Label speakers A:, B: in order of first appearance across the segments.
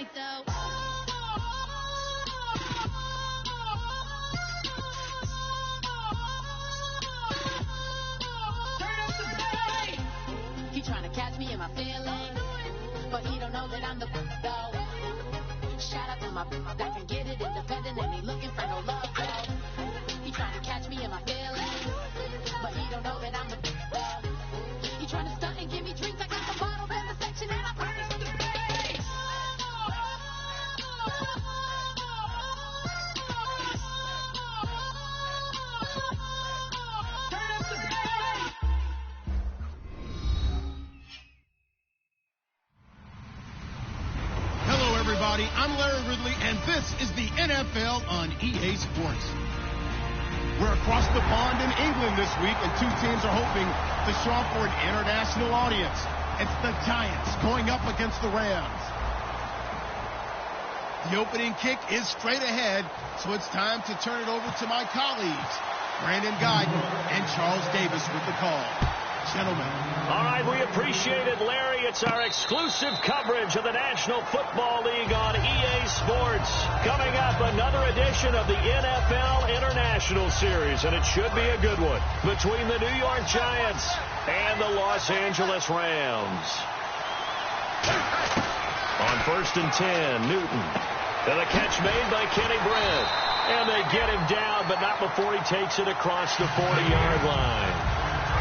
A: right, though. He trying to catch me in my feelings, but he don't know that I'm the though. Shout out to my that can get it independent and he looking for no love though. He trying to catch me in my feelings, but he don't know that I'm the though. He trying to stunt and give me drinks. I got the bottles in the section and I practice with the face.
B: I'm Larry Ridley, and this is the NFL on EA Sports. We're across the pond in England this week, and two teams are hoping to show up for an international audience. It's the Giants going up against the Rams. The opening kick is straight ahead, so it's time to turn it over to my colleagues, Brandon Guyton and Charles Davis with the call. Gentlemen.
C: All right, we appreciate it, Larry. It's our exclusive coverage of the National Football League on EA Sports. Coming up, another edition of the NFL International Series, and it should be a good one, between the New York Giants and the Los Angeles Rams. On 1st and 10, Newton. And the catch made by Kenny Brent. And they get him down, but not before he takes it across the 40-yard line.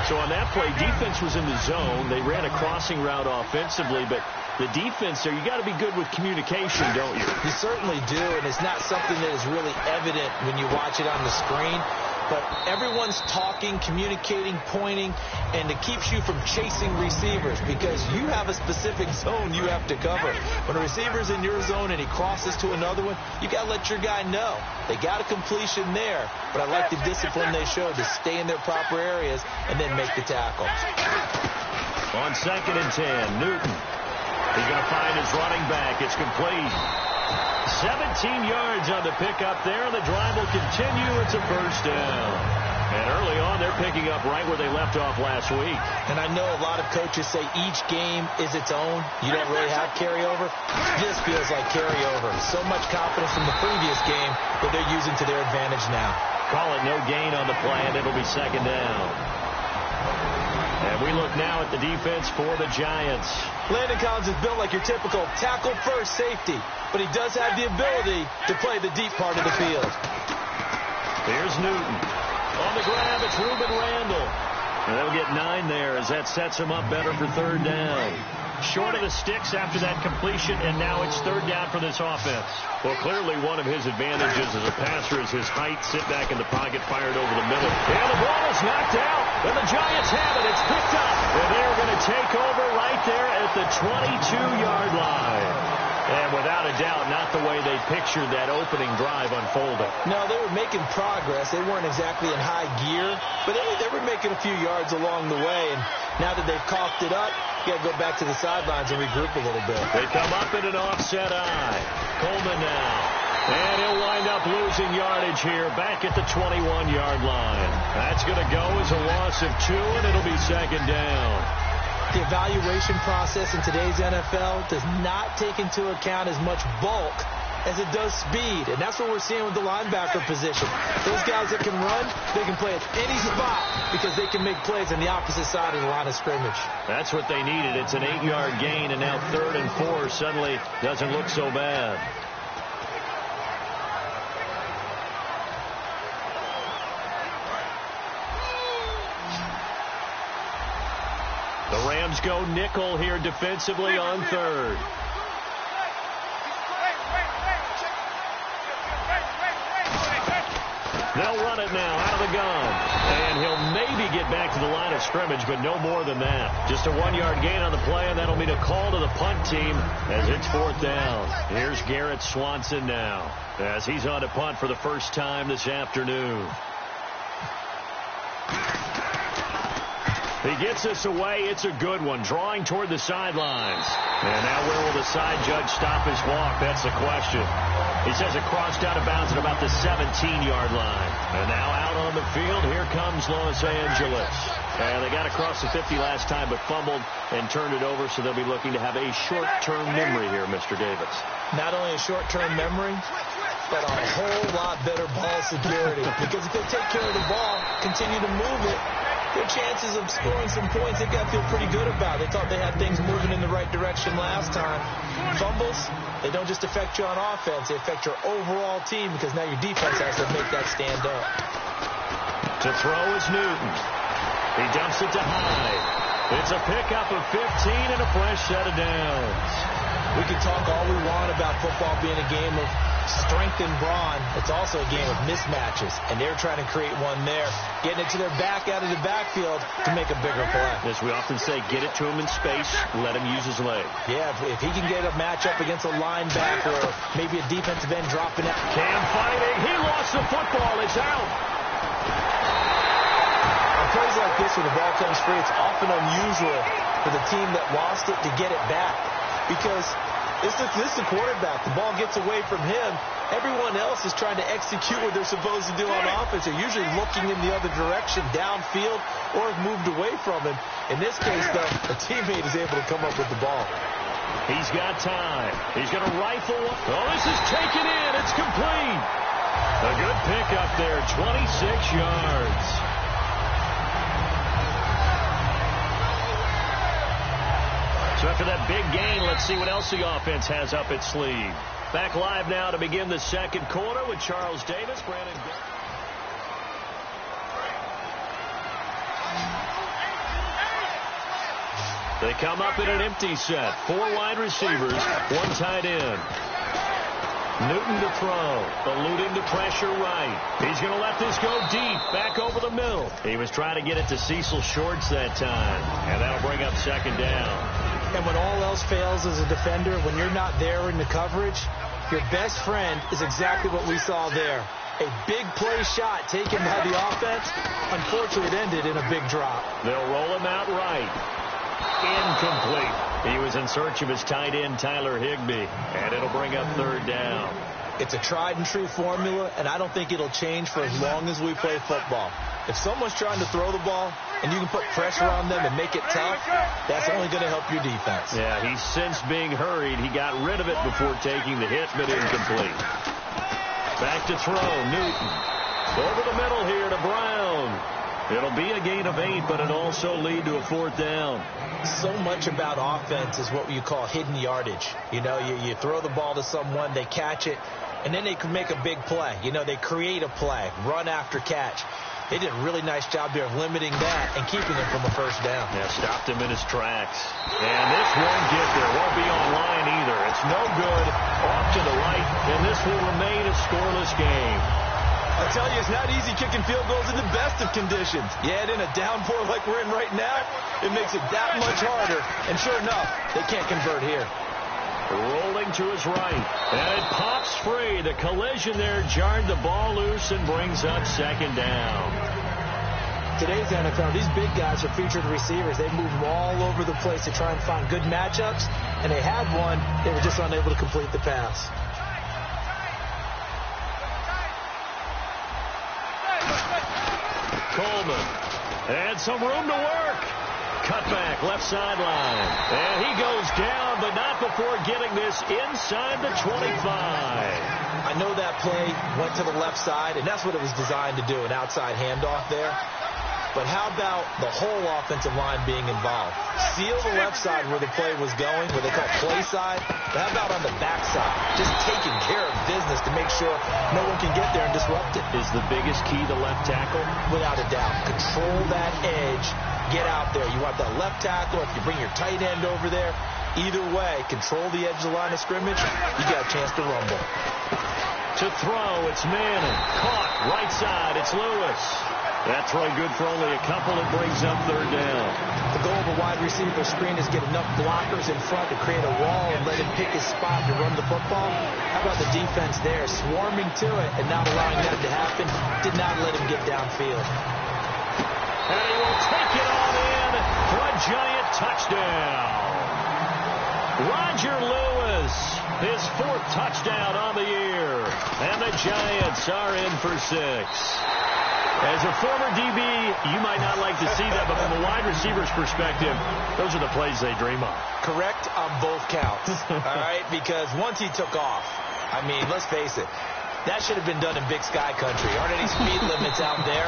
C: So on that play, defense was in the zone. They ran a crossing route offensively, but the defense there, you got to be good with communication, don't you?
D: You certainly do, and it's not something that is really evident when you watch it on the screen. But everyone's talking, communicating, pointing, and it keeps you from chasing receivers because you have a specific zone you have to cover. When a receiver's in your zone and he crosses to another one, you got to let your guy know. They got a completion there, but I like the discipline they showed to stay in their proper areas and then make the tackle.
C: On 2nd and 10, Newton. He's going to find his running back. It's complete. 17 yards on the pickup there. The drive will continue. It's a first down. And early on, they're picking up right where they left off last week.
D: And I know a lot of coaches say each game is its own. You don't really have carryover. This feels like carryover. So much confidence from the previous game that they're using to their advantage now.
C: Call it no gain on the play, and it'll be 2nd down. And we look now at the defense for the Giants.
D: Landon Collins is built like your typical tackle-first safety, but he does have the ability to play the deep part of the field.
C: Here's Newton. On the grab, it's Ruben Randall. And they'll get 9 there as that sets him up better for 3rd down. Short of the sticks after that completion, and now it's 3rd down for this offense. Well, clearly one of his advantages as a passer is his height. Sit back in the pocket, fired over the middle. And the ball is knocked out. And the Giants have it. It's picked up. And they're going to take over right there at the 22-yard line. And without a doubt, not the way they pictured that opening drive unfolding.
D: No, they were making progress. They weren't exactly in high gear, but they were making a few yards along the way. And now that they've coughed it up, you got to go back to the sidelines and regroup a little bit.
C: They come up in an offset eye. Coleman now. And he'll wind up losing yardage here back at the 21-yard line. That's going to go as a loss of 2, and it'll be 2nd down.
D: The evaluation process in today's NFL does not take into account as much bulk as it does speed, and that's what we're seeing with the linebacker position. Those guys that can run, they can play at any spot because they can make plays on the opposite side of the line of scrimmage.
C: That's what they needed. It's an 8-yard gain, and now 3rd and 4 suddenly doesn't look so bad. The Rams go nickel here defensively on 3rd. They'll run it now out of the gun. And he'll maybe get back to the line of scrimmage, but no more than that. Just a 1-yard gain on the play, and that'll mean a call to the punt team as it's 4th down. Here's Garrett Swanson now as he's on to punt for the first time this afternoon. He gets this away. It's a good one. Drawing toward the sidelines. And now where will the side judge stop his walk? That's the question. He says it crossed out of bounds at about the 17-yard line. And now out on the field, here comes Los Angeles. And they got across the 50 last time, but fumbled and turned it over, so they'll be looking to have a short-term memory here, Mr. Davis.
D: Not only a short-term memory, but a whole lot better ball security. Because if they take care of the ball, continue to move it, their chances of scoring some points, they've got to feel pretty good about. They thought they had things moving in the right direction last time. Fumbles, they don't just affect you on offense, they affect your overall team because now your defense has to make that stand up.
C: To throw is Newton. He dumps it to Hyde. It's a pickup of 15 and a fresh set of downs.
D: We can talk all we want about football being a game of strength and brawn. It's also a game of mismatches, and they're trying to create one there, getting it to their back out of the backfield to make a bigger play.
C: As we often say, get it to him in space, let him use his leg.
D: Yeah, if he can get a matchup against a linebacker or maybe a defensive end dropping out.
C: Cam fighting. He lost the football. It's out.
D: On plays like this where the ball comes free, it's often unusual for the team that lost it to get it back because this is the quarterback. The ball gets away from him. Everyone else is trying to execute what they're supposed to do on offense. They're usually looking in the other direction, downfield, or have moved away from him. In this case, though, a teammate is able to come up with the ball.
C: He's got time. He's going to rifle. Oh, this is taken in. It's complete. A good pickup there, 26 yards. So after that big gain, let's see what else the offense has up its sleeve. Back live now to begin the second quarter with Charles Davis, Brandon. They come up in an empty set. 4 wide receivers, 1 tight end. Newton to throw. Eluding the pressure right. He's going to let this go deep. Back over the middle. He was trying to get it to Cecil Shorts that time. And that'll bring up second down.
D: And when all else fails as a defender, when you're not there in the coverage, your best friend is exactly what we saw there. A big play shot taken by the offense. Unfortunately, it ended in a big drop.
C: They'll roll him out right. Incomplete. He was in search of his tight end, Tyler Higbee. And it'll bring up third down.
D: It's a tried-and-true formula, and I don't think it'll change for as long as we play football. If someone's trying to throw the ball and you can put pressure on them and make it tough, that's only going to help your defense.
C: Yeah, he's since being hurried. He got rid of it before taking the hit, but incomplete. Back to throw, Newton. Over the middle here to Brown. It'll be a gain of 8, but it'll also lead to a fourth down.
D: So much about offense is what you call hidden yardage. You know, you throw the ball to someone, they catch it, and then they can make a big play. You know, they create a play, run after catch. They did a really nice job there of limiting that and keeping him from a first down.
C: Yeah, stopped him in his tracks. And this won't get there. Won't be online either. It's no good. Off to the right, and this will remain a scoreless game.
D: I tell you, it's not easy kicking field goals in the best of conditions. Yet in a downpour like we're in right now, it makes it that much harder. And sure enough, they can't convert here.
C: Rolling to his right, and it pops free. The collision there jarred the ball loose and brings up second down.
D: Today's NFL, these big guys are featured receivers. They move all over the place to try and find good matchups, and they had one. They were just unable to complete the pass.
C: Coleman had some room to work. Cut back, left sideline. And he goes down, but not before getting this inside the 25.
D: I know that play went to the left side, and that's what it was designed to do, an outside handoff there. But how about the whole offensive line being involved? Seal the left side where the play was going, where they call play side. But how about on the back side? Just taking care of business to make sure no one can get there and disrupt it.
C: Is the biggest key the left tackle?
D: Without a doubt. Control that edge. Get out there. You want that left tackle. If you bring your tight end over there, either way, control the edge of the line of scrimmage. You got a chance to rumble.
C: To throw, it's Manning. Caught, right side, it's Lewis. That throw good for only a couple. It brings up third down.
D: The goal of a wide receiver screen is get enough blockers in front to create a wall and let him pick his spot to run the football. How about the defense there, swarming to it and not allowing that to happen? Did not let him get downfield.
C: And he will take it all in. giant touchdown. Roger Lewis, his 4th touchdown on the year. And the Giants are in for 6. As a former DB, you might not like to see that, but from a wide receiver's perspective, those are the plays they dream of.
D: Correct on both counts, all right? Because once he took off, I mean, let's face it, that should have been done in Big Sky country. Aren't any speed limits out there?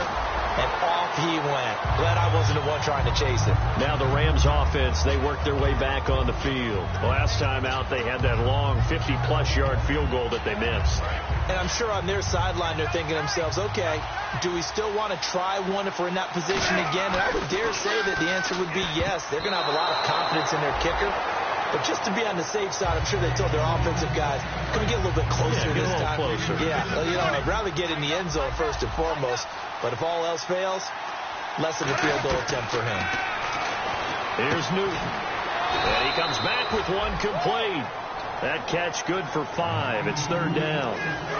D: And off he went. Glad I wasn't the one trying to chase it.
C: Now the Rams offense, they worked their way back on the field. Last time out, they had that long 50-plus yard field goal that they missed.
D: And I'm sure on their sideline, they're thinking to themselves, okay, do we still want to try one if we're in that position again? And I would dare say that the answer would be yes. They're going to have a lot of confidence in their kicker. But just to be on the safe side, I'm sure they told their offensive guys, can we get a little bit closer this time?
C: Closer.
D: Yeah, you know, I'd rather get in the end zone first and foremost. But if all else fails, less of a field goal attempt for him.
C: Here's Newton. And he comes back with one complete. That catch good for 5. It's 3rd down.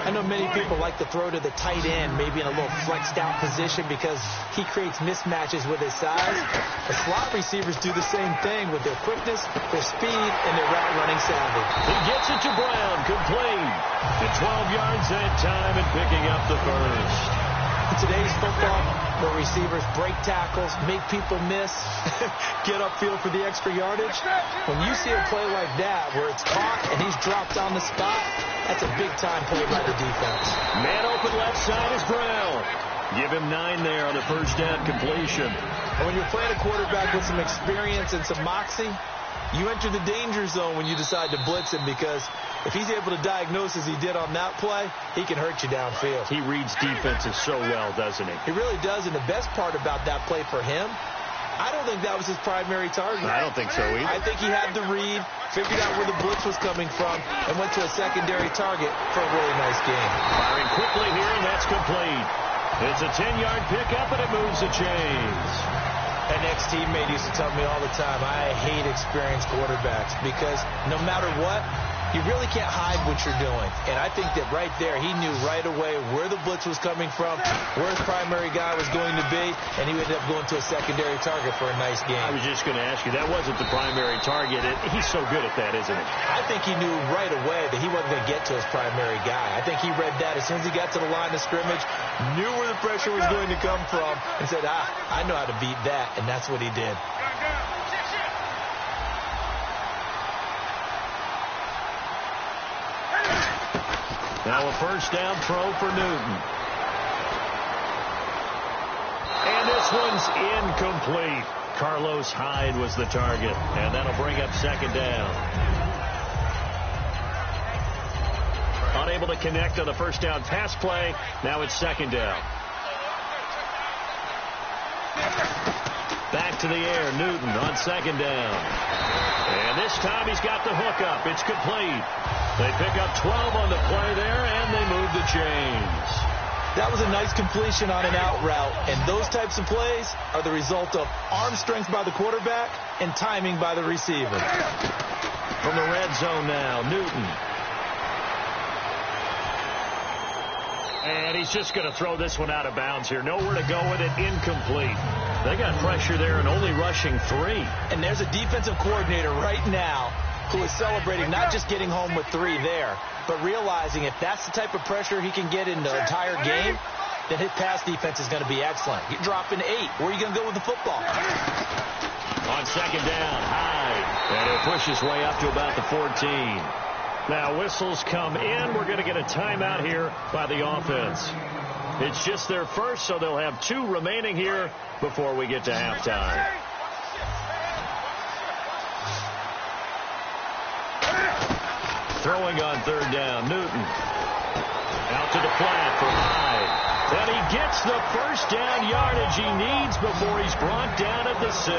D: I know many people like to throw to the tight end, maybe in a little flexed out position because he creates mismatches with his size. The slot receivers do the same thing with their quickness, their speed, and their route running savvy.
C: He gets it to Brown, complete. At 12 yards that time and picking up the first.
D: In today's football, where receivers break tackles, make people miss, get upfield for the extra yardage, when you see a play like that where it's caught and he's dropped on the spot, that's a big-time play by the defense.
C: Man open left side is Brown. Give him 9 there on the first down completion.
D: And when you're playing a quarterback with some experience and some moxie, you enter the danger zone when you decide to blitz him because if he's able to diagnose as he did on that play, he can hurt you downfield.
C: He reads defenses so well, doesn't he?
D: He really does, and the best part about that play for him, I don't think that was his primary target.
C: I don't think so either.
D: I think he had the read, figured out where the blitz was coming from, and went to a secondary target for a really nice game.
C: Firing quickly here, and that's complete. It's a 10-yard pickup, and it moves the chains.
D: An ex-teammate used to tell me all the time, I hate experienced quarterbacks because no matter what, you really can't hide what you're doing. And I think that right there, he knew right away where the blitz was coming from, where his primary guy was going to be, and he ended up going to a secondary target for a nice game.
C: I was just going to ask you, that wasn't the primary target. He's so good at that, isn't he?
D: I think he knew right away that he wasn't going to get to his primary guy. I think he read that as soon as he got to the line of scrimmage, knew where the pressure was going to come from, and said, I know how to beat that, and that's what he did.
C: Now a first down throw for Newton. And this one's incomplete. Carlos Hyde was the target, and that'll bring up 2nd down. Unable to connect on the first down pass play. Now it's 2nd down. Back to the air, Newton on 2nd down. And this time he's got the hook up. It's complete. They pick up 12 on the play there, and they move the chains.
D: That was a nice completion on an out route, and those types of plays are the result of arm strength by the quarterback and timing by the receiver.
C: From the red zone now, Newton. And he's just going to throw this one out of bounds here. Nowhere to go with it, incomplete. They got pressure there and only rushing 3.
D: And there's a defensive coordinator right now who is celebrating not just getting home with 3 there, but realizing if that's the type of pressure he can get in the entire game, then his pass defense is going to be excellent. You're dropping 8. Where are you going to go with the football?
C: On 2nd down, Hyde. And he'll push his way up to about the 14. Now whistles come in. We're going to get a timeout here by the offense. It's just their first, so they'll have 2 remaining here before we get to halftime. Throwing on 3rd down, Newton. Out to the flat for Hyde. And he gets the first down yardage he needs before he's brought down at the 6.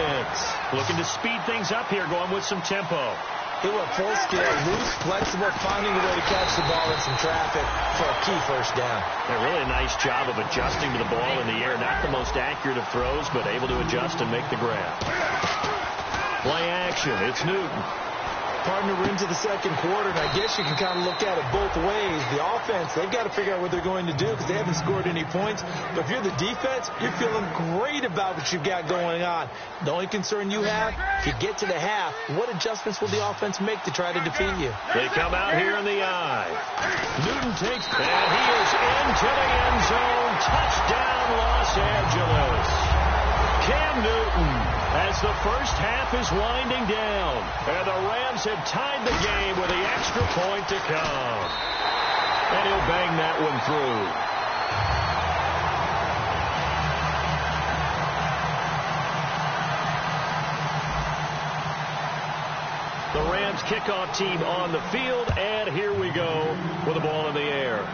C: Looking to speed things up here, going with some tempo.
D: He went full scale, loose, flexible, finding a way to catch the ball in some traffic for a key first down.
C: A really nice job of adjusting to the ball in the air. Not the most accurate of throws, but able to adjust and make the grab. Play action. It's Newton.
D: partner, we're into the second quarter, and I guess you can kind of look at it both ways. The offense, they've got to figure out what they're going to do because they haven't scored any points. But if you're the defense, you're feeling great about what you've got going on. The only concern you have, if you get to the half, what adjustments will the offense make to try to defeat you?
C: They come out here in the eye. Newton takes, and he is into the end zone. Touchdown, Los Angeles. Cam Newton, as the first half is winding down, and the Rams have tied the game with the extra point to come. And he'll bang that one through. The Rams kickoff team on the field, and here we go with the ball in the air.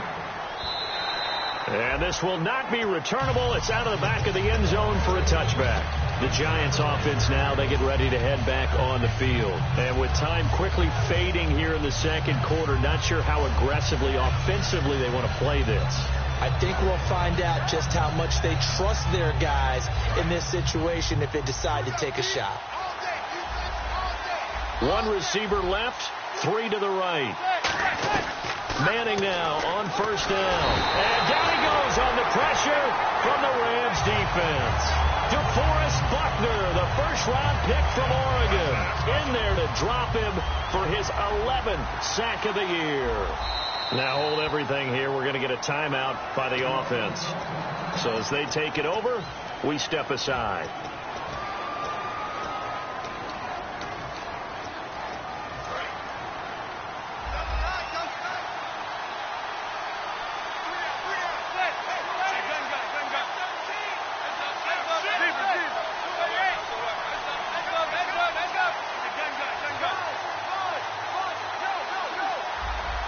C: And this will not be returnable. It's out of the back of the end zone for a touchback. The Giants offense now, they get ready to head back on the field. And with time quickly fading here in the second quarter, not sure how aggressively, offensively they want to play this.
D: I think we'll find out just how much they trust their guys in this situation if they decide to take a shot.
C: One receiver left, three to the right. Manning now on first down. And down he goes on the pressure from the Rams defense. DeForest Buckner, the first-round pick from Oregon, in there to drop him for his 11th sack of the year. Now hold everything here. We're going to get a timeout by the offense. So as they take it over, we step aside.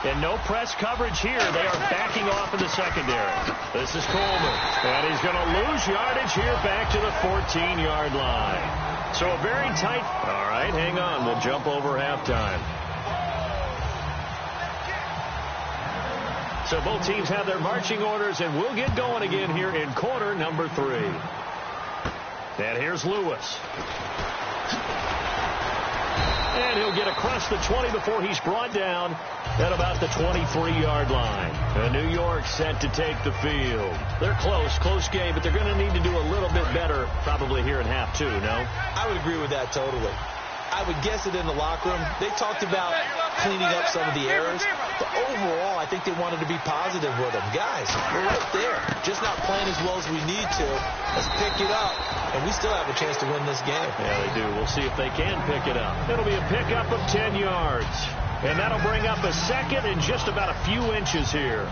C: And no press coverage here. They are backing off in the secondary. This is Coleman. And he's going to lose yardage here back to the 14-yard line. So a very tight. All right, hang on. We'll jump over halftime. So both teams have their marching orders, and we'll get going again here in quarter number 3. And here's Lewis. And he'll get across the 20 before he's brought down at about the 23-yard line. And New York set to take the field. They're close game, but they're going to need to do a little bit better probably here in half 2, no?
D: I would agree with that totally. I would guess it in the locker room. They talked about cleaning up some of the errors, but overall, I think they wanted to be positive with them. Guys, we're right there. Just not playing as well as we need to. Let's pick it up, and we still have a chance to win this game.
C: Yeah, they do. We'll see if they can pick it up. It'll be a pickup of 10 yards, and that'll bring up a second and just about a few inches here.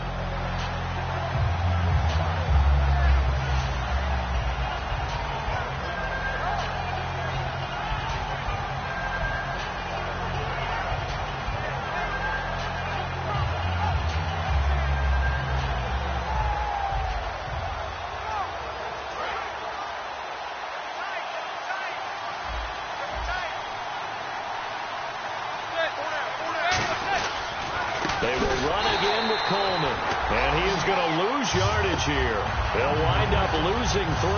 C: They will run again with Coleman. And he is going to lose yardage here. They'll wind up losing 3.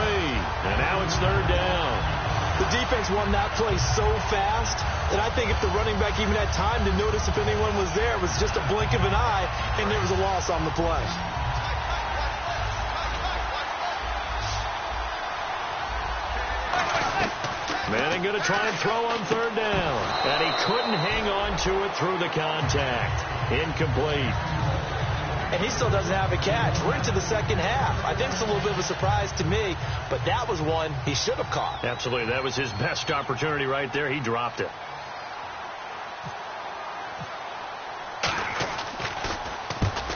C: And now it's third down.
D: The defense won that play so fast that I think if the running back even had time to notice if anyone was there, it was just a blink of an eye, and there was a loss on the play.
C: Manning going to try and throw on third down. And he couldn't hang on to it through the contact. Incomplete.
D: And he still doesn't have a catch. We're into the second half. I think it's a little bit of a surprise to me, but that was one he should have caught.
C: Absolutely. That was his best opportunity right there. He dropped it.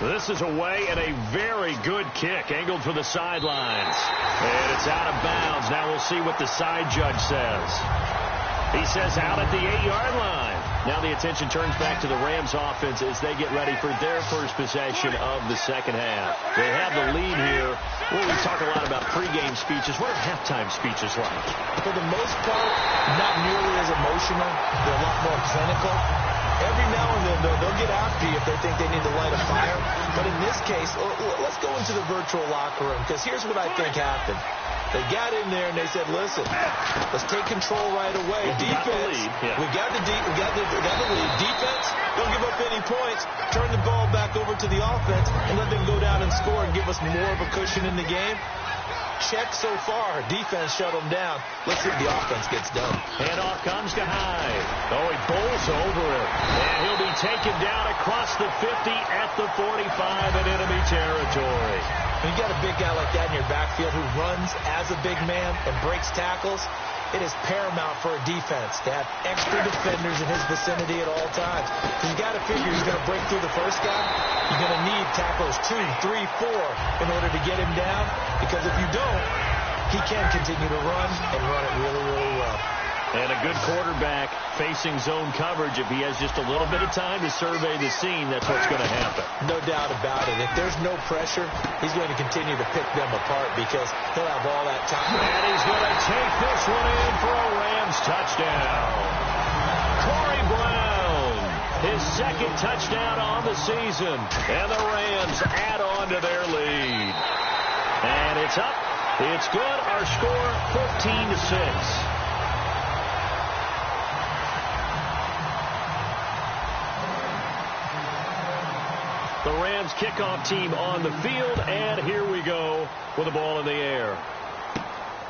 C: This is away and a very good kick. Angled for the sidelines. And it's out of bounds. Now we'll see what the side judge says. He says out at the 8-yard line. Now the attention turns back to the Rams offense as they get ready for their first possession of the second half. They have the lead here. Well, we talk a lot about pregame speeches. What are halftime speeches like?
D: For the most part, not nearly as emotional. They're a lot more clinical. Every now and then, though, they'll get after you if they think they need to light a fire. But in this case, let's go into the virtual locker room, because here's what I think happened. They got in there and they said, listen, let's take control right away. Defense, we got the lead. Defense, don't give up any points. Turn the ball back over to the offense and let them go down and score and give us more of a cushion in the game. Check so far. Defense shut them down. Let's see if the offense gets done.
C: Handoff comes to Hyde. Oh, he bowls over it. And he'll be taken down across the 50 at the 45 in enemy territory.
D: When you got a big guy like that in your backfield who runs as a big man and breaks tackles, it is paramount for a defense to have extra defenders in his vicinity at all times. Because you got to figure he's going to break through the first guy. You're going to need tackles 2, 3, 4 in order to get him down. Because if you don't, he can continue to run and run it really, really well.
C: And a good quarterback facing zone coverage, if he has just a little bit of time to survey the scene, that's what's going to happen.
D: No doubt about it. If there's no pressure, he's going to continue to pick them apart because he'll have all that time.
C: And he's going to take this one in for a Rams touchdown. Corey Brown, his second touchdown on the season. And the Rams add on to their lead. And it's up. It's good. Our score, 15-6. The Rams kickoff team on the field, and here we go with the ball in the air.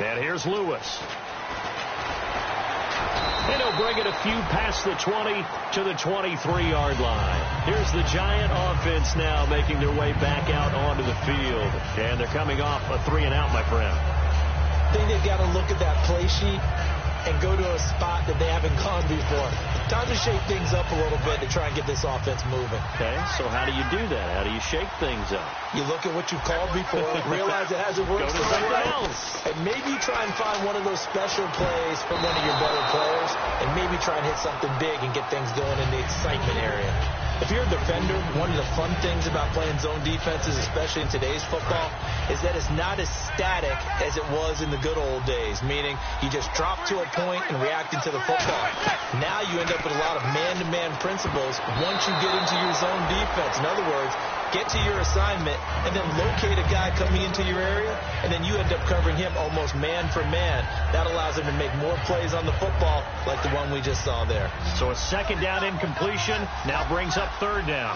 C: And here's Lewis. And he'll bring it a few past the 20 to the 23-yard line. Here's the Giant offense now making their way back out onto the field. And they're coming off a 3-and-out, my friend.
D: I think they've got to look at that play sheet and go to a spot that they haven't gone before. Time to shake things up a little bit to try and get this offense moving.
C: Okay, so how do you do that? How do you shake things up?
D: You look at what you've called before, realize it hasn't worked
C: the right way,
D: and maybe try and find one of those special plays from one of your better players, and maybe try and hit something big and get things going in the excitement area. If you're a defender, one of the fun things about playing zone defenses, especially in today's football, is that it's not as static as it was in the good old days, meaning you just drop to a point and reacting to the football. Now you end up with a lot of man-to-man principles once you get into your zone defense. In other words, get to your assignment and then locate a guy coming into your area, and then you end up covering him almost man for man. That allows him to make more plays on the football like the one we just saw there.
C: So a second down incompletion now brings up third down.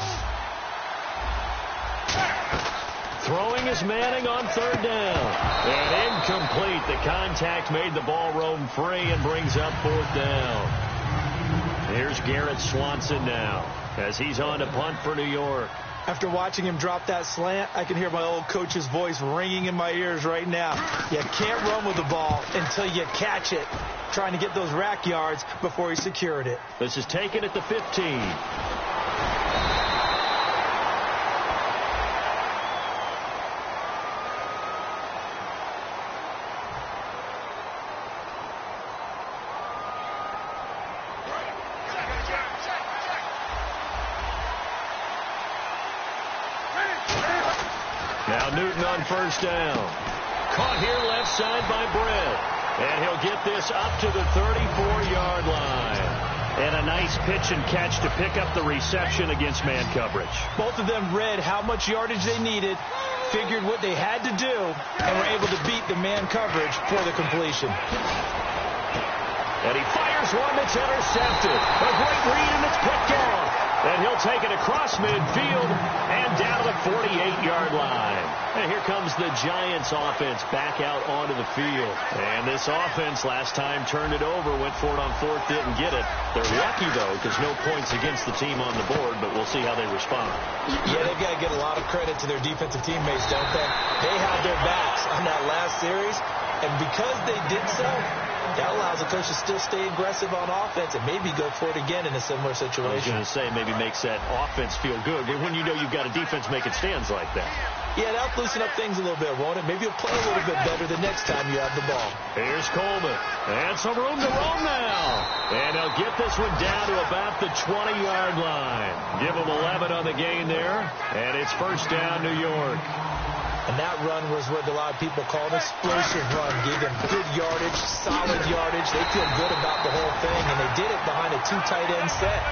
C: Throwing is Manning on third down. And incomplete. The contact made the ball roam free and brings up fourth down. Here's Garrett Swanson now as he's on to punt for New York.
D: After watching him drop that slant, I can hear my old coach's voice ringing in my ears right now. You can't run with the ball until you catch it. Trying to get those rack yards before he secured it.
C: This is taken at the 15. Now Newton on first down. Caught here left side by Brett. And he'll get this up to the 34-yard line. And a nice pitch and catch to pick up the reception against man coverage.
D: Both of them read how much yardage they needed, figured what they had to do, and were able to beat the man coverage for the completion.
C: And he fires one that's intercepted. A great read, and it's picked off. And he'll take it across midfield and down to the 48-yard line. And here comes the Giants offense back out onto the field. And this offense last time turned it over, went for it on fourth, didn't get it. They're lucky, though, because no points against the team on the board, but we'll see how they respond.
D: Yeah, they've got to get a lot of credit to their defensive teammates, don't they? They had their backs on that last series, and because they did so, that allows the coach to still stay aggressive on offense and maybe go for it again in a similar situation.
C: I was going to say, maybe makes that offense feel good when you know you've got a defense making stands like that.
D: Yeah, that'll loosen up things a little bit, won't it? Maybe you'll play a little bit better the next time you have the ball.
C: Here's Coleman. And some room to roam now. And they'll get this one down to about the 20-yard line. Give them 11 on the gain there. And it's first down, New York.
D: And that run was what a lot of people call an explosive run. Gave them good yardage, solid yardage. They feel good about the whole thing, and they did it behind a 2 tight end set.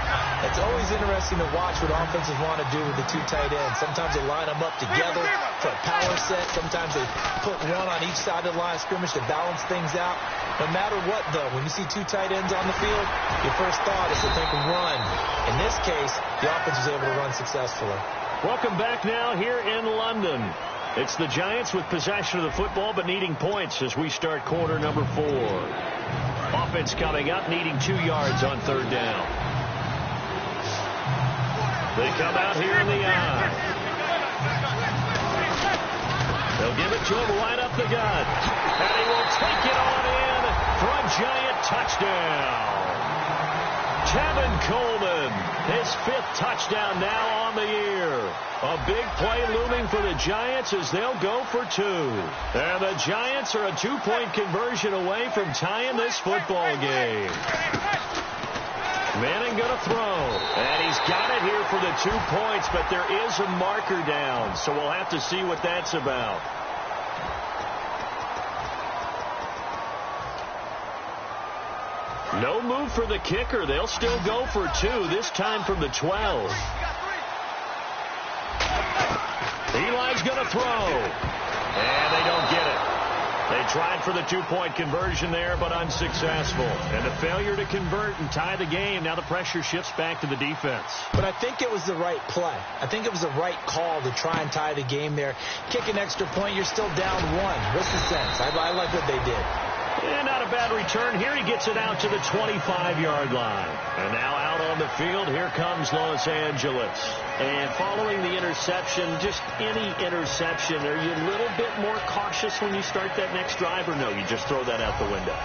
D: It's always interesting to watch what offenses want to do with the 2 tight ends. Sometimes they line them up together for a power set. Sometimes they put one on each side of the line of scrimmage to balance things out. No matter what, though, when you see 2 tight ends on the field, your first thought is to think run. In this case, the offense was able to run successfully.
C: Welcome back now here in London. It's the Giants with possession of the football but needing points as we start quarter number 4. Offense coming up, needing 2 yards on third down. They come out here in the eye. They'll give it to him right up the gut. And he will take it on in for a Giant touchdown. Tevin Coleman, his 5th touchdown now on the year. A big play looming for the Giants as they'll go for 2. And the Giants are a 2-point conversion away from tying this football game. Manning going to throw. And he's got it here for the 2 points, but there is a marker down, so we'll have to see what that's about. No move for the kicker. They'll still go for 2, this time from the 12. Eli's going to throw. And they don't get it. They tried for the 2-point conversion there, but unsuccessful. And the failure to convert and tie the game. Now the pressure shifts back to the defense.
D: But I think it was the right play. I think it was the right call to try and tie the game there. Kick an extra point, you're still down 1. What's the sense? I like what they did.
C: And not a bad return. Here he gets it out to the 25-yard line. And now out on the field, here comes Los Angeles. And following the interception, just any interception, are you a little bit more cautious when you start that next drive, or no, you just throw that out the window?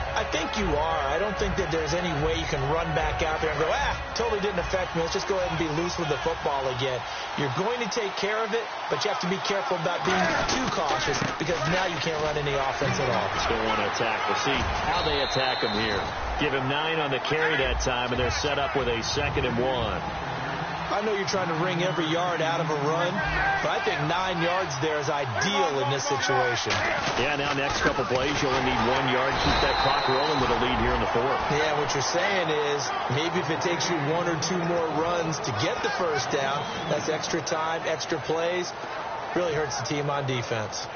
D: I think you are. I don't think that there's any way you can run back out there and go, totally didn't affect me. Let's just go ahead and be loose with the football again. You're going to take care of it, but you have to be careful about being too cautious because now you can't run any offense at all.
C: Still want to attack. We'll see how they attack him here. Give him 9 on the carry that time, and they're set up with a 2nd and 1.
D: I know you're trying to wring every yard out of a run, but I think 9 yards there is ideal in this situation.
C: Yeah, now next couple plays, you only need 1 yard. Keep that clock rolling with a lead here in the 4th.
D: Yeah, what you're saying is maybe if it takes you 1 or 2 more runs to get the first down, that's extra time, extra plays. Really hurts the team on defense.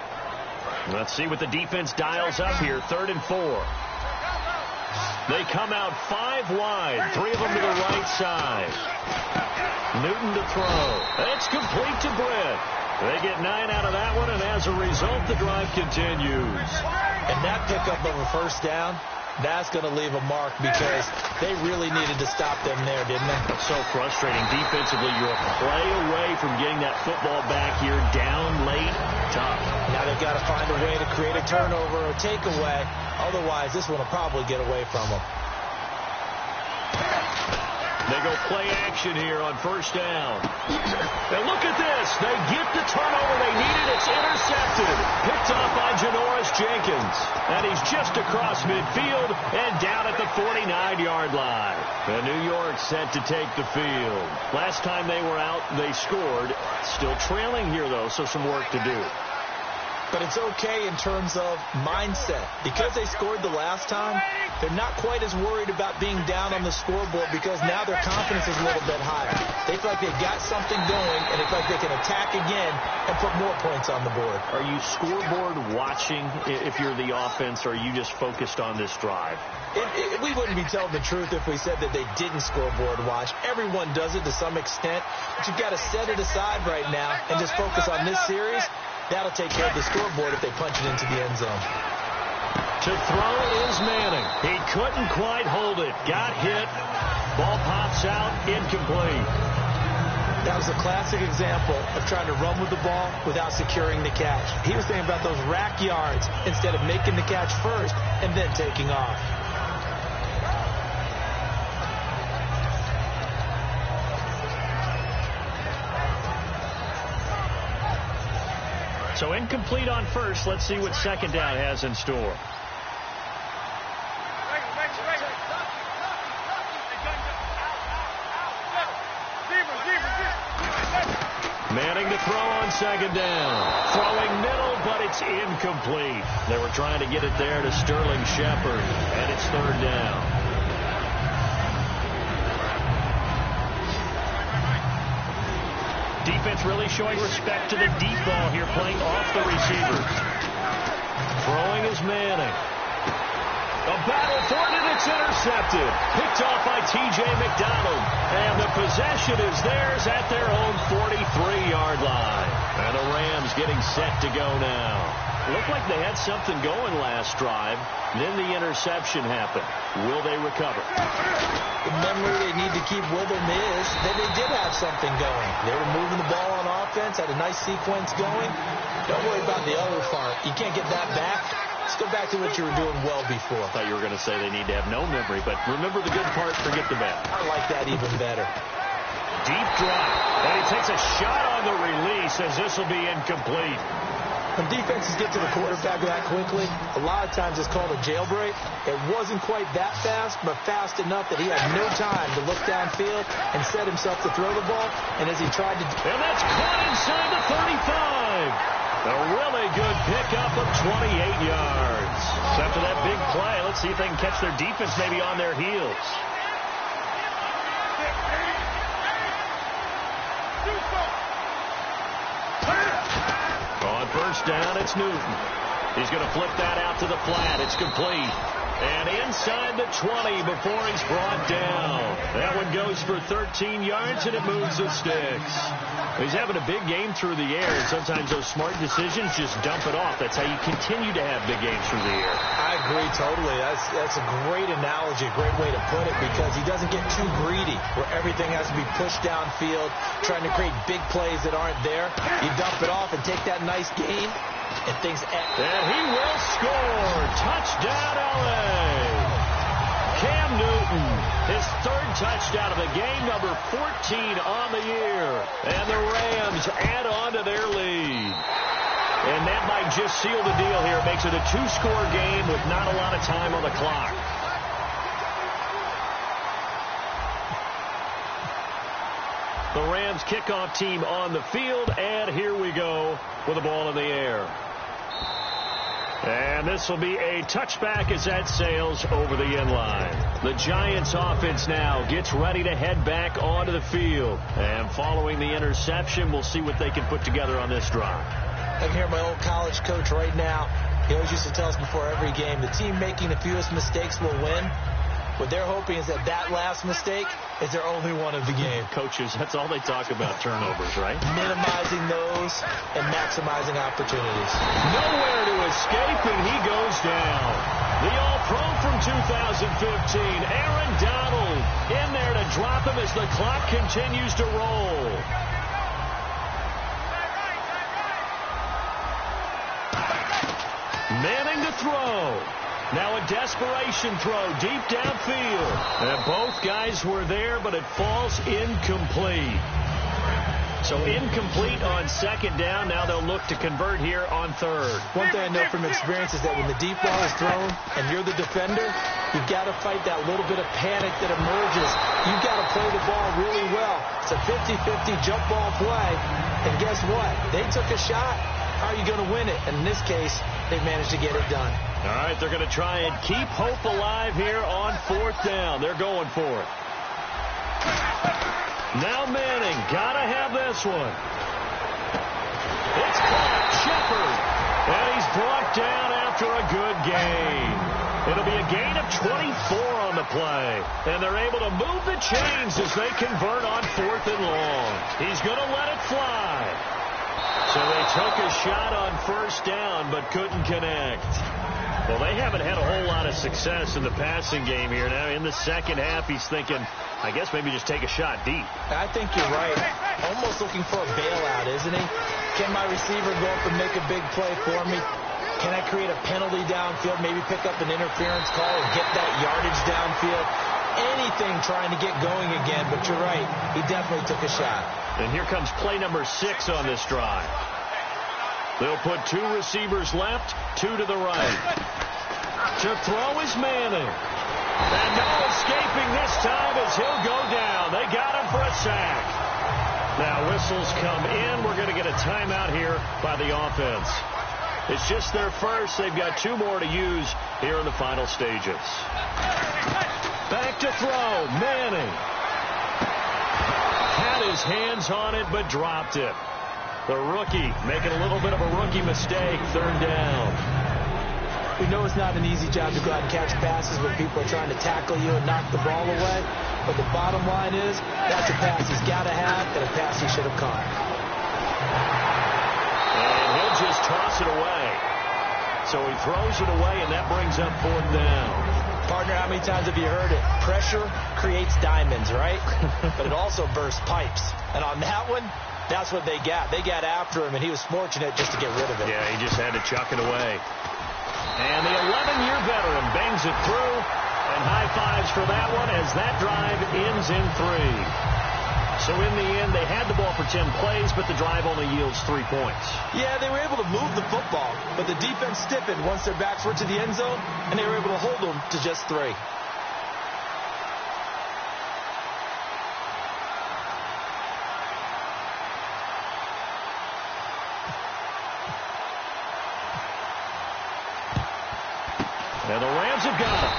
C: Let's see what the defense dials up here. 3rd and 4. They come out 5 wide, 3 of them to the right side. Newton to throw. It's complete to Britt. They get 9 out of that one, and as a result, the drive continues.
D: And that pickup of a first down, that's going to leave a mark because they really needed to stop them there, didn't they?
C: It's so frustrating. Defensively, you're a play away from getting that football back here. Down late, tough.
D: Now they've got to find a way to create a turnover or takeaway. Otherwise, this one will probably get away from them.
C: They go play action here on first down. And look at this. They get the turnover they needed. It's intercepted. Picked off by Janoris Jenkins. And he's just across midfield and down at the 49-yard line. And New York set to take the field. Last time they were out, they scored. Still trailing here, though, so some work to do.
D: But it's okay in terms of mindset. Because they scored the last time, they're not quite as worried about being down on the scoreboard because now their confidence is a little bit higher. They feel like they've got something going, and they feel like they can attack again and put more points on the board.
C: Are you scoreboard watching if you're the offense, or are you just focused on this drive?
D: We wouldn't be telling the truth if we said that they didn't scoreboard watch. Everyone does it to some extent, but you've got to set it aside right now and just focus on this series. That'll take care of the scoreboard if they punch it into the end zone.
C: To throw is Manning. He couldn't quite hold it. Got hit. Ball pops out. Incomplete.
D: That was a classic example of trying to run with the ball without securing the catch. He was thinking about those rack yards instead of making the catch first and then taking off.
C: So incomplete on first. Let's see what second down has in store. Manning to throw on second down. Throwing middle, but it's incomplete. They were trying to get it there to Sterling Shepard, and it's third down. Defense really showing respect to the deep ball here, playing off the receivers. Throwing is Manning. A battle for it, and it's intercepted. Picked off by T.J. McDonald. And the possession is theirs at their own 43-yard line. And the Rams getting set to go now. Looked like they had something going last drive. Then the interception happened. Will they recover?
D: The memory they need to keep with them is that they did have something going. They were moving the ball on offense, had a nice sequence going. Don't worry about the other part. You can't get that back. Let's go back to what you were doing well before.
C: I thought you were going to say they need to have no memory, but remember the good part, forget the bad.
D: I like that even better.
C: Deep drop, and he takes a shot on the release as this will be incomplete.
D: When defenses get to the quarterback that quickly, a lot of times it's called a jailbreak. It wasn't quite that fast, but fast enough that he had no time to look downfield and set himself to throw the ball. And as he tried to...
C: And that's caught inside the 35. A really good pickup of 28 yards. So after that big play, let's see if they can catch their defense maybe on their heels. On first down, it's Newton. He's going to flip that out to the flat. It's complete. And inside the 20 before he's brought down. That one goes for 13 yards, and it moves the sticks. He's having a big game through the air, and sometimes those smart decisions just dump it off. That's how you continue to have big games through the air.
D: I agree totally. That's a great analogy, a great way to put it, because he doesn't get too greedy where everything has to be pushed downfield, trying to create big plays that aren't there. You dump it off and take that nice gain, and things end.
C: And he will score. Touchdown, L.A. Cam Newton, his third touchdown of the game, number 14 on the year. And the Rams add on to their lead. And that might just seal the deal here. It makes it a two-score game with not a lot of time on the clock. The Rams kickoff team on the field, and here we go with the ball in the air. And this will be a touchback as that sails over the end line. The Giants offense now gets ready to head back onto the field. And following the interception, we'll see what they can put together on this drive.
D: I can hear my old college coach right now. He always used to tell us before every game, the team making the fewest mistakes will win. What they're hoping is that that last mistake is their only one of the game.
C: Coaches, that's all they talk about, turnovers, right?
D: Minimizing those and maximizing opportunities.
C: Nowhere to escape, and he goes down. The All-Pro from 2015, Aaron Donald, in there to drop him as the clock continues to roll. Manning to throw. Now a desperation throw deep downfield. And both guys were there, but it falls incomplete. So incomplete on second down. Now they'll look to convert here on third.
D: One thing I know from experience is that when the deep ball is thrown and you're the defender, you've got to fight that little bit of panic that emerges. You've got to play the ball really well. It's a 50-50 jump ball play. And guess what? They took a shot. How are you going to win it? And in this case, they managed to get it done.
C: All right, they're going to try and keep hope alive here on fourth down. They're going for it. Now Manning, got to have this one. It's caught, Shepard. And he's brought down after a good gain. It'll be a gain of 24 on the play. And they're able to move the chains as they convert on fourth and long. He's going to let it fly. So they took a shot on first down but couldn't connect. Well, they haven't had a whole lot of success in the passing game here. Now, in the second half, he's thinking, I guess maybe just take a shot deep.
D: I think you're right. Almost looking for a bailout, isn't he? Can my receiver go up and make a big play for me? Can I create a penalty downfield, maybe pick up an interference call and get that yardage downfield? Anything trying to get going again, but you're right. He definitely took a shot.
C: And here comes play number 6 on this drive. They'll put 2 receivers left, 2 to the right. To throw is Manning. And no escaping this time as he'll go down. They got him for a sack. Now whistles come in. We're going to get a timeout here by the offense. It's just their first. They've got 2 more to use here in the final stages. Back to throw. Manning. Had his hands on it, but dropped it. The rookie making a little bit of a rookie mistake. 3rd down.
D: We know it's not an easy job to go out and catch passes when people are trying to tackle you and knock the ball away. But the bottom line is, that's a pass he's got to have and a pass he should have caught.
C: And he'll just toss it away. So he throws it away, and that brings up 4th down.
D: Partner, how many times have you heard it? Pressure creates diamonds, right? But it also bursts pipes. And on that one, that's what they got. They got after him, and he was fortunate just to get rid of it.
C: Yeah, he just had to chuck it away. And the 11-year veteran bangs it through, and high fives for that one as that drive ends in 3. So in the end, they had the ball for 10 plays, but the drive only yields 3 points. Yeah, they were able to move the football, but the defense stiffened once their backs were to the end zone, and they were able to hold them to just 3. And the Rams have got him.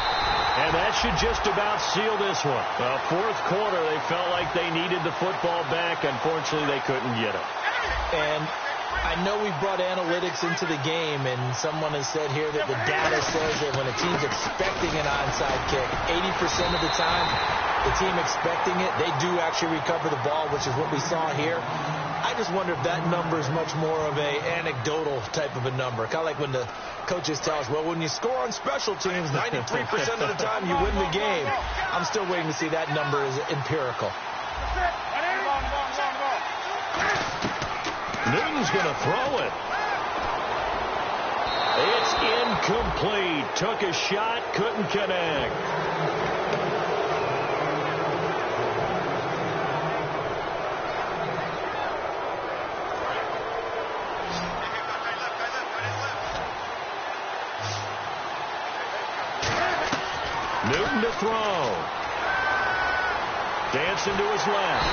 C: And that should just about seal this one. Well, 4th quarter, they felt like they needed the football back. Unfortunately, they couldn't get it. And I know we brought analytics into the game, and someone has said here that the data says that when a team's expecting an onside kick, 80% of the time, the team expecting it, they do actually recover the ball, which is what we saw here. I just wonder if that number is much more of a anecdotal type of a number. Kind of like when the coaches tell us, well, when you score on special teams, 93% of the time you win the game. I'm still waiting to see that number is empirical. Newton's going to throw it. It's incomplete. Took a shot, couldn't connect. Newton to throw. Dancing to his left.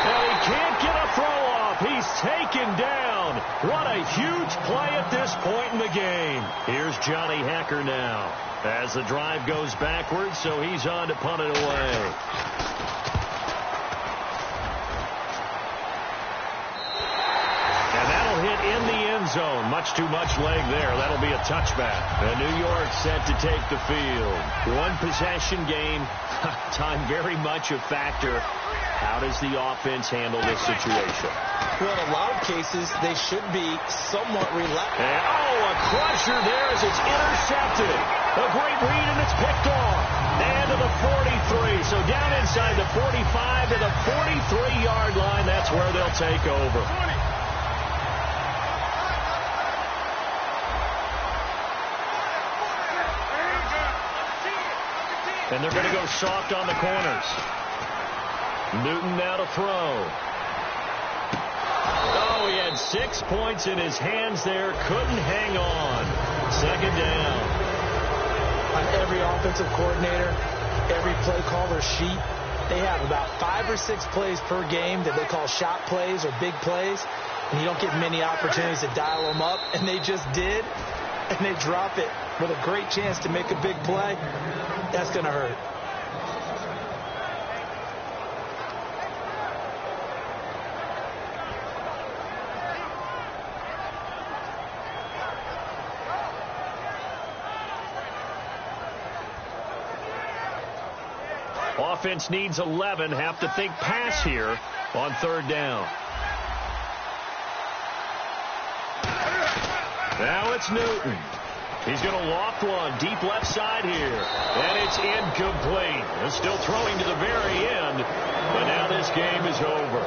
C: And he can't get a throw off. He's taken down. What a huge play at this point in the game. Here's Johnny Hacker now as the drive goes backwards, so he's on to punt it away. Hit in the end zone. Much too much leg there. That'll be a touchback. And New York set to take the field. 1 possession game. Time very much a factor. How does the offense handle this situation?
D: Well, in a lot of cases, they should be somewhat relaxed.
C: And, a crusher there as it's intercepted. A great read, and it's picked off. And to the 43. So down inside the 45 to the 43-yard line. That's where they'll take over. And they're going to go soft on the corners. Newton now to throw. Oh, he had 6 points in his hands there. Couldn't hang on. 2nd down.
D: On every offensive coordinator, every play caller sheet, they have about 5 or 6 plays per game that they call shot plays or big plays. And you don't get many opportunities to dial them up. And they just did. And they drop it with a great chance to make a big play. That's going to hurt.
C: Offense needs 11. Have to think pass here on 3rd down. Now it's Newton. He's going to loft one deep left side here. And it's incomplete. They're still throwing to the very end. But now this game is over.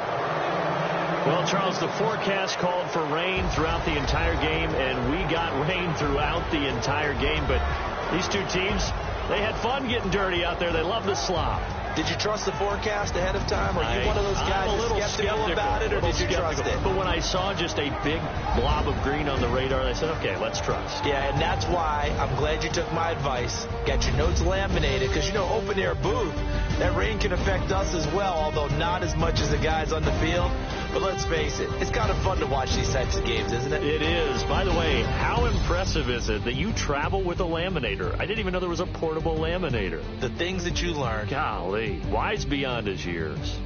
C: Well, Charles, the forecast called for rain throughout the entire game, and we got rain throughout the entire game. But these two teams, they had fun getting dirty out there. They love the slop.
D: Did you trust the forecast ahead of time? Are you one of those guys that's skeptical about it, or did you trust it?
C: But when I saw just a big blob of green on the radar, I said, okay, let's trust.
D: Yeah, and that's why I'm glad you took my advice. Got your notes laminated, because, you know, open-air booth, That rain can affect us as well, although not as much as the guys on the field. But let's face it, it's kind of fun to watch these types of games, isn't it?
C: It is. By the way, how impressive is it that you travel with a laminator? I didn't even know there was a portable laminator.
D: The things that you learn.
C: Golly, wise beyond his years.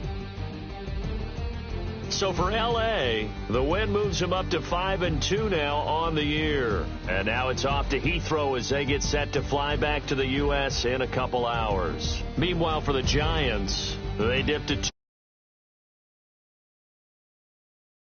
C: So for L.A., the win moves him up to 5-2 now on the year. And now it's off to Heathrow as they get set to fly back to the U.S. in a couple hours. Meanwhile, for the Giants, they dipped to